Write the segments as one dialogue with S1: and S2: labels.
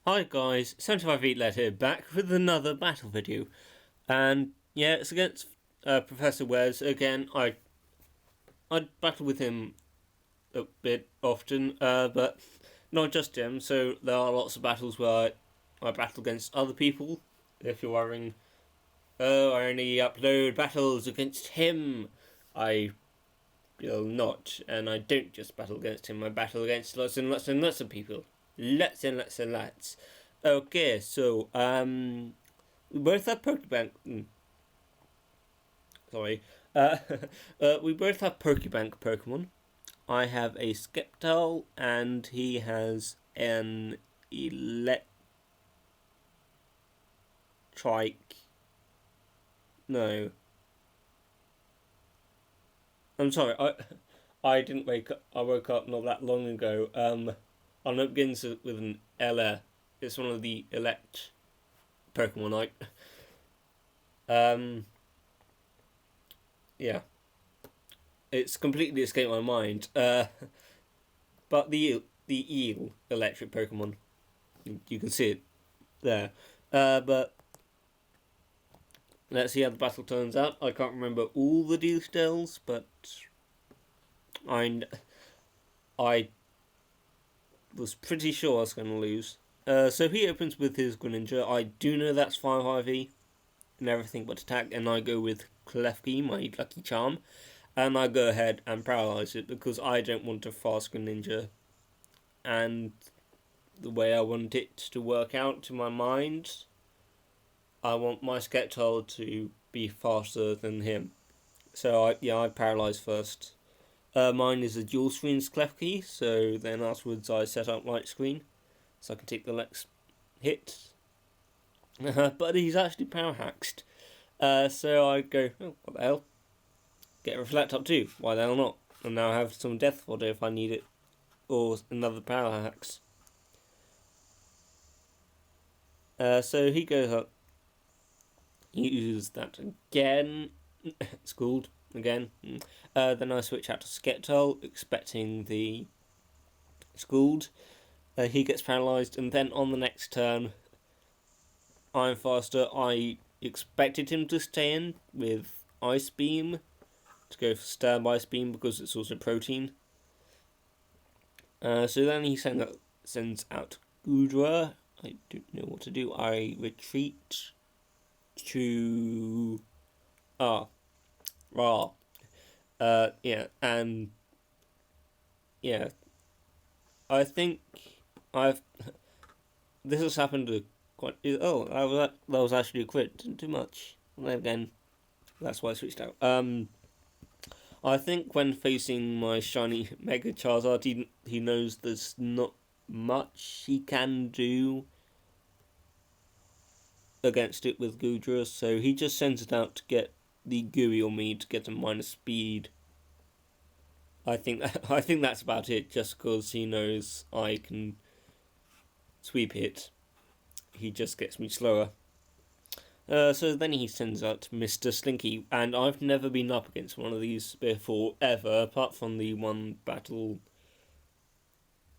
S1: Hi guys, 75EATLEAD here, back with another battle video. And yeah, it's against ProfessorWess again. I battle with him a bit often, but not just him. So there are lots of battles where I battle against other people. If you're worrying, oh, I only upload battles against him, I will not. And I don't just battle against him, I battle against lots and lots and lots of people. Lots and lots and lots. Okay, so, we both have Pokebank. Sorry. We both have Pokebank Pokemon. I have a Skeptile, and he has an Electrike. No. I'm sorry, I didn't wake up. I woke up not that long ago. I know it begins with an Ella. It's one of the Elect Pokemon. Yeah. It's completely escaped my mind. But the eel electric Pokemon, you can see it there. But let's see how the battle turns out. I can't remember all the details, but I was pretty sure I was going to lose. So he opens with his Greninja. I do know that's 5IV and everything but attack, and I go with Klefki, my Lucky Charm, and I go ahead and paralyze it because I don't want a fast Greninja, and the way I want it to work out to my mind, I want my Skeptile to be faster than him. So I paralyze first. Mine is a dual screen Klefki, so then afterwards I set up light screen so I can take the next hit. But he's actually power haxed. So I go, oh, what the hell? Get a Reflect up too, why the hell not? And now I have some Death Fodder if I need it, or another power hacks. So he goes up, he uses that again, schooled again. Then I switch out to Skeptile, expecting the schooled. He gets paralysed, and then on the next turn, I'm faster. I expected him to stay in with Ice Beam, to go for Stab Ice Beam because it's also protein. So then he sends out Goodra. I don't know what to do. I retreat to Ra. Yeah, and yeah, I think I've. This has happened to quite. Oh, that was actually a crit. Didn't do much. And then again, that's why I switched out. I think when facing my shiny Mega Charizard, he knows there's not much he can do against it with Goodra, so he just sends it out to get the Gooey on me to get a minus speed. I think that's about it, just because he knows I can sweep it. He just gets me slower. So then he sends out Mr. Slinky, and I've never been up against one of these before, ever, apart from the one battle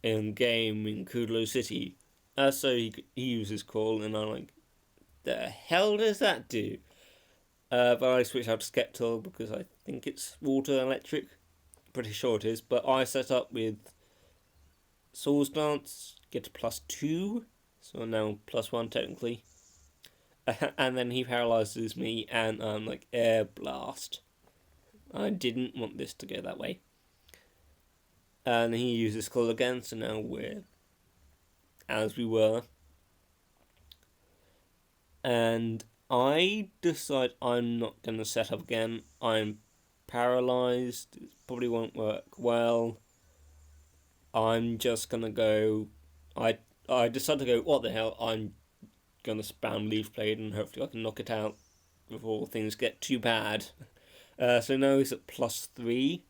S1: in game in Kudlow City. So he uses Call, and I'm like, the hell does that do? But I switch out to Skeptile because I think it's water electric. Pretty sure it is, but I set up with Swords Dance, get a +2, so now +1 technically. And then he paralyzes me, and I'm like, Air Blast. I didn't want this to go that way. And he uses Call again, so now we're as we were. And I decide I'm not going to set up again. I'm paralyzed. It probably won't work well. I'm just going to go. I decide to go, what the hell? I'm going to spam Leaf Blade and hopefully I can knock it out before things get too bad. So now he's at +3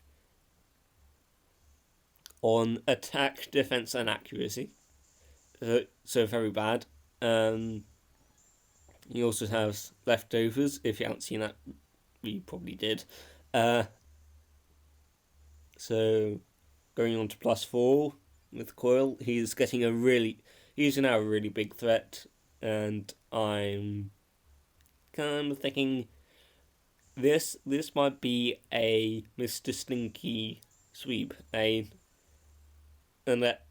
S1: on attack, defense, and accuracy. So very bad. He also has leftovers. If you haven't seen that, you probably did. So going on to +4 with Coil, he's getting a really. he's now a really big threat, and I'm kind of thinking this might be a Mr. Slinky sweep, and that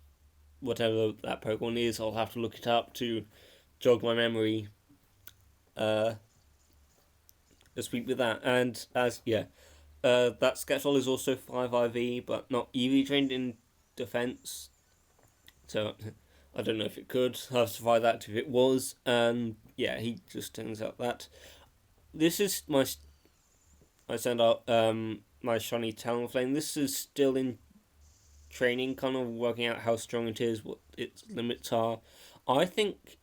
S1: whatever that Pokemon is, I'll have to look it up to jog my memory. A sweep with that, and that Sketchball is also 5 IV, but not EV trained in defense. So I don't know if it could have survived that if it was. He just turns out that this is I send out my shiny Talonflame. This is still in training, kind of working out how strong it is, what its limits are. I think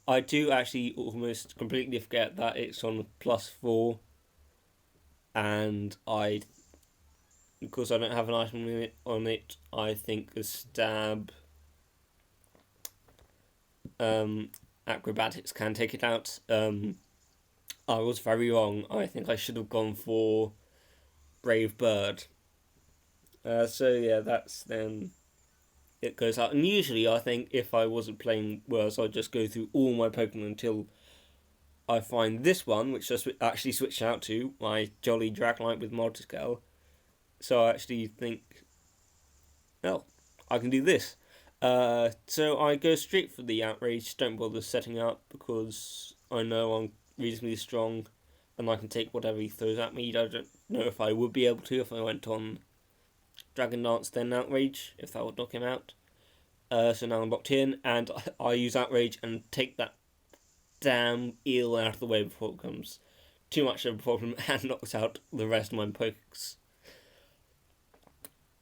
S1: I do actually almost completely forget that it's on +4, and because I don't have an item limit on it, I think the stab acrobatics can take it out. I was very wrong. I think I should have gone for Brave Bird. That's then it goes out. And usually I think if I wasn't playing worse, I'd just go through all my Pokemon until I find this one, which I actually switched out to, my Jolly Dragonite with Multiscale. So I actually think, I can do this. So I go straight for the Outrage, don't bother setting up, because I know I'm reasonably strong and I can take whatever he throws at me. I don't know if I would be able to if I went on Dragon Dance then Outrage, if that would knock him out. So now I'm locked in, and I use Outrage and take that damn eel out of the way before it becomes too much of a problem and knocks out the rest of my Pokes.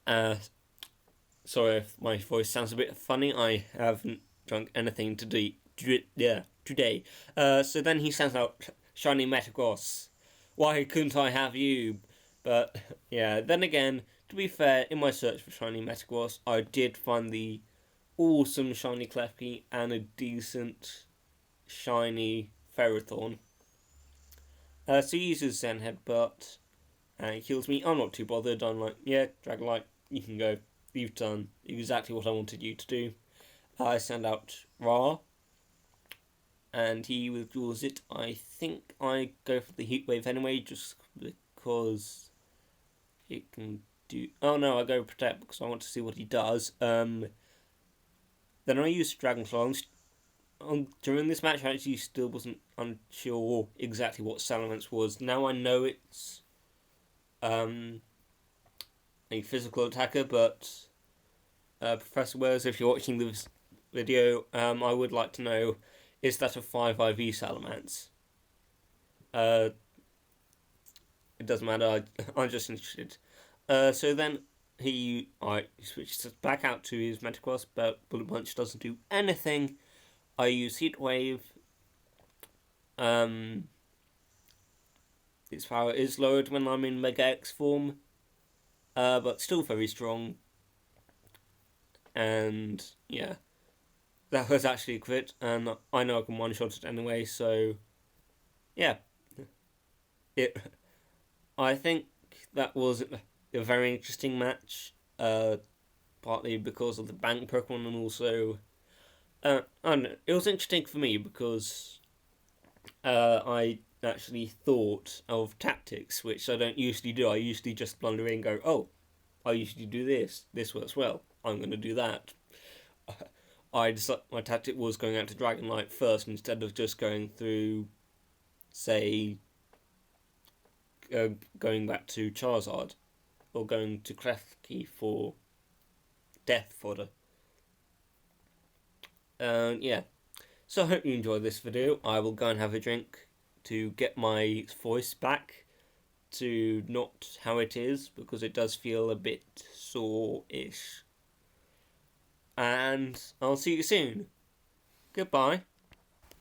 S1: Sorry if my voice sounds a bit funny, I haven't drunk anything today. So then he sends out Shiny Metagross. Why couldn't I have you? But yeah, then again, to be fair, in my search for Shiny Metagross, I did find the awesome Shiny Klefki and a decent Shiny Ferrothorn. So he uses Zen Headbutt, and he kills me. I'm not too bothered. I'm like, yeah, Dragonite, you can go. You've done exactly what I wanted you to do. I send out Ra, and he withdraws it. I think I go for the Heat Wave anyway, just because it can do... Oh no, I go Protect because I want to see what he does. Then I use Dragon Claw. During this match, I actually still wasn't unsure exactly what Salamence was. Now I know it's a physical attacker, but ProfessorWess, if you're watching this video, I would like to know, is that a 5 IV Salamence? It doesn't matter, I'm just interested. So then he switches back out to his Metagross, but Bullet Punch doesn't do anything. I use Heat Wave. Its power is lowered when I'm in Mega X form, but still very strong. And yeah, that was actually a crit, and I know I can one-shot it anyway, so yeah. I think that was a very interesting match, partly because of the bank Pokemon, and also I don't know, it was interesting for me because I actually thought of tactics, which I don't usually do. I usually just blunder in and go, oh, I usually do this works well, I'm going to do that. My tactic was going out to Dragonite first instead of just going through, say, going back to Charizard, or going to Klefki for death fodder. Yeah. So I hope you enjoyed this video. I will go and have a drink to get my voice back to not how it is, because it does feel a bit sore-ish. And I'll see you soon. Goodbye.